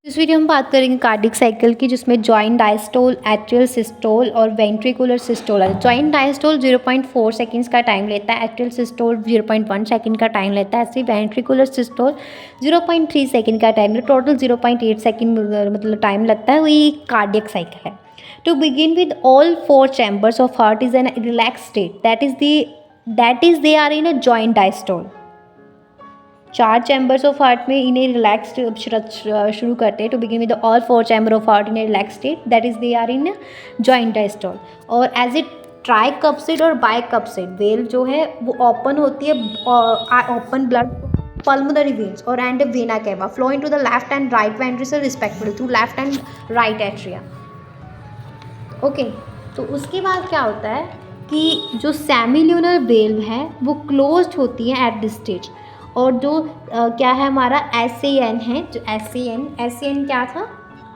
इस वीडियो हम बात करेंगे कार्डियक साइकिल की, जिसमें जॉइंट डायस्टोल, एट्रियल सिस्टोल और वेंट्रिकुलर सिस्टोल है। जॉइंट डायस्टोल 0.4 सेकंड्स का टाइम लेता है, एट्रियल सिस्टोल 0.1 सेकंड का टाइम लेता है, ऐसे वेंट्रिकुलर सिस्टोल 0.3 सेकंड का टाइम, टोटल 0.8 सेकंड मतलब टाइम लगता है। वही कार्डियक साइकिल है। To begin with all 4 chambers of heart is an relax state, that is they are in a joint diastole. 4 chambers of heart में इन्हें relax शुरू करते हैं। To begin with all 4 chamber of heart in a relax state, that is they are in joint diastole. और as a tricuspid और bicuspid valve जो है वो ओपन होती है, ओपन ब्लड pulmonary veins और and vena cava flow into the left and right ventricle respectively through left and right atria। Okay, तो उसके बाद क्या होता है कि जो सेमिल्यूनर वेल्व है वो क्लोज्ड होती है एट दिस स्टेज। और जो क्या है हमारा SAN है, जो SAN क्या था,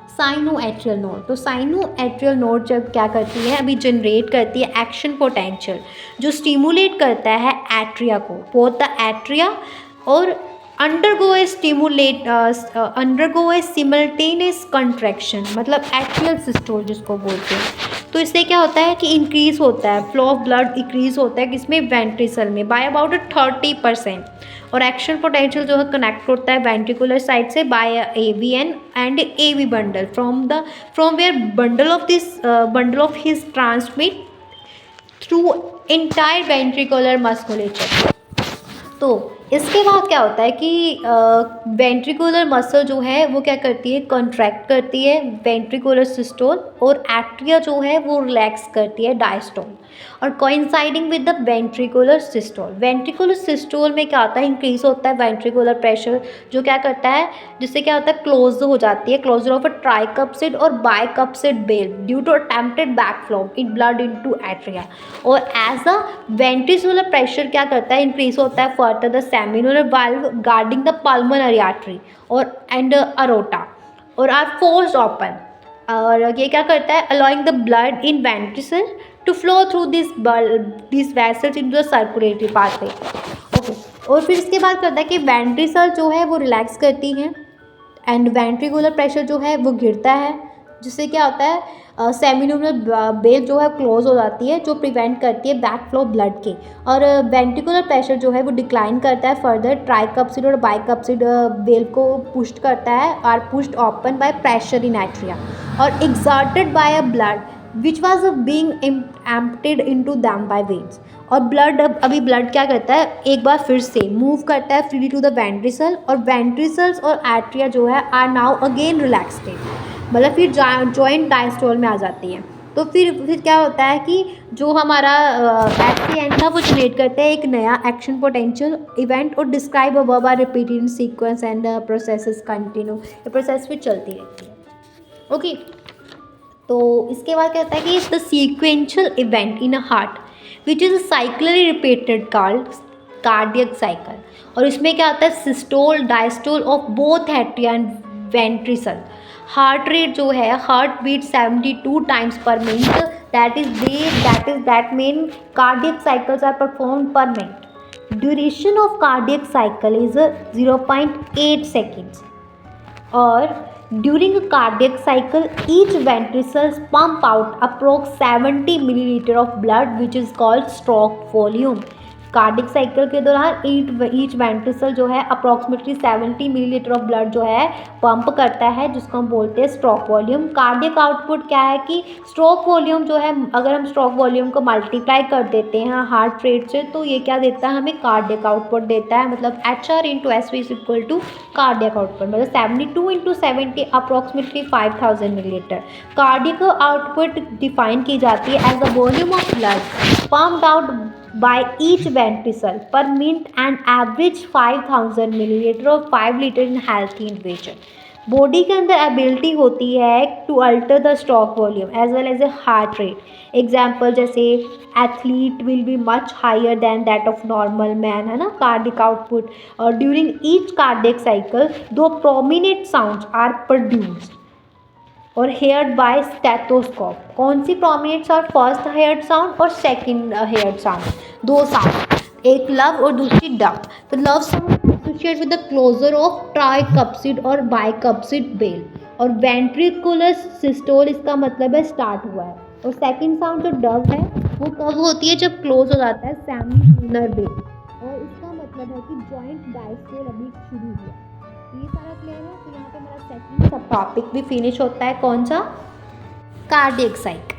साइनो एट्रियल नोड। तो साइनो एट्रियल नोड जब क्या करती है, अभी जनरेट करती है एक्शन पोटेंशियल, जो स्टिमुलेट करता है एट्रिया को, बोथ द एट्रिया और अंडरगो ए सिमल्टेनियस कंट्रैक्शन, मतलब एट्रियल सिस्टोल जिसको बोलते हैं। तो इससे क्या होता है कि इंक्रीज होता है फ्लो ऑफ ब्लड, इंक्रीज होता है किसमें, वेंट्रिकल में, बाय अबाउट 30%। और एक्शन पोटेंशियल जो है कनेक्ट होता है वेंट्रिकुलर साइड से by AVN and AV bundle from where bundle of His transmit through entire ventricular musculature. तो इसके बाद क्या होता है कि वेंट्रिकुलर मसल जो है वो क्या करती है, कॉन्ट्रैक्ट करती है वेंट्रिकुलर सिस्टोल, और एट्रिया जो है वो रिलैक्स करती है डायस्टोल, और coinciding with the ventricular systole. Ventricular systole में क्या होता है, इंक्रीज होता है वेंट्रिकुलर प्रेशर, जो क्या करता है, जिससे क्या होता है, क्लोज हो जाती है, क्लोजर ऑफ अ ट्राइकप्सिड और bicuspid valve due to attempted backflow in blood into atria. और एज अ वेंट्रिकुलर प्रेशर क्या करता है, इंक्रीज होता है further the semilunar valve guarding the pulmonary artery और एंड अरोटा और आर फोर्स्ड ओपन। और ये क्या करता है, allowing the blood in ventricle to flow through this vessels in the circulatory pathway. Okay, और फिर इसके बाद करता है कि वेंट्रिकल जो है वो रिलैक्स करती है एंड वेंट्रिकुलर प्रेशर जो है वो गिरता है, जिससे क्या होता है, सेमिनुलर वेल जो है क्लोज हो जाती है, जो प्रिवेंट करती है बैक फ्लो ब्लड के। और वेंट्रिकुलर प्रेशर जो है वो डिक्लाइन करता है फर्दर, ट्राइकप्सिड और बाइकप्सिड वेल को पुश करता है, और pushed open by pressure in atria और exerted by a blood which was being emptied into them by veins. और ब्लड अभी ब्लड क्या करता है, एक बार फिर से मूव करता है फ्रीली टू द वेंट्रिकल, और वेंट्रिकल्स और एट्रिया जो है आर नाउ अगेन रिलैक्सड, मतलब फिर जॉइंट डायस्टोल में आ जाती है। तो फिर क्या होता है कि जो हमारा SAN था वो जनरेट करता है एक नया एक्शन पोटेंशियल इवेंट, और describe above are repeated in sequence and processes continue, ये प्रोसेस फिर चलती रहती है। ओके, तो इसके बाद क्या होता है कि the sequential event in a heart which is a cyclically repeated called cardiac cycle. और इसमें क्या होता है, systole diastole of both atria and ventricle. Heart rate जो है, heart beat 72 times per minute, that mean cardiac cycles are perform per minute. Duration of cardiac cycle is 0.8 seconds. और during a cardiac cycle each ventricle pump out approx 70 milliliter of blood which is called stroke volume। Cardiac cycle के दौरान each ventricle जो है approximately 70 millilitre of blood जो है pump करता है, जिसको हम बोलते हैं स्ट्रोक वॉल्यूम। कार्डियक आउटपुट क्या है कि स्ट्रोक वॉल्यूम जो है, अगर हम स्ट्रोक वॉल्यूम को मल्टीप्लाई कर देते हैं हार्ट रेट से, तो ये क्या देता है, हमें कार्डियक आउटपुट देता है, मतलब HR × SV is equal to cardiac output, मतलब 72 × 70 approximately 5000 millilitre. Cardiac output define की जाती है as the volume of blood pumped out by each ventricle per minute and average 5000 milliliter और 5 litre in healthy individual। Body के अंदर ability होती है to alter the stroke volume as well as a heart rate. Example जैसे athlete will be much higher than that of normal man, है ना, cardiac output. और during each cardiac cycle दो prominent sounds are produced और heard by stethoscope. कौन सी prominents और first heard sound और सेकंड हेयर्ड साउंड, दो साउंड, एक लव और दूसरी डक। तो lub sound associate with the closure of tricuspid और बाइकप्सिड वेल। और वेंट्रिकुलर सिस्टोल इसका मतलब है स्टार्ट हुआ है। और सेकंड साउंड जो डव है वो कब होती है, जब क्लोज हो जाता है सेमी लूनर वेव, और इसका मतलब है कि जॉइंट डायस्टोल अभी शुरू हुआ। तो ये सारा क्लियर है। तो यहाँ पे हमारा सेकंड सब टॉपिक भी फिनिश होता है, कौन सा, कार्डियक साइक।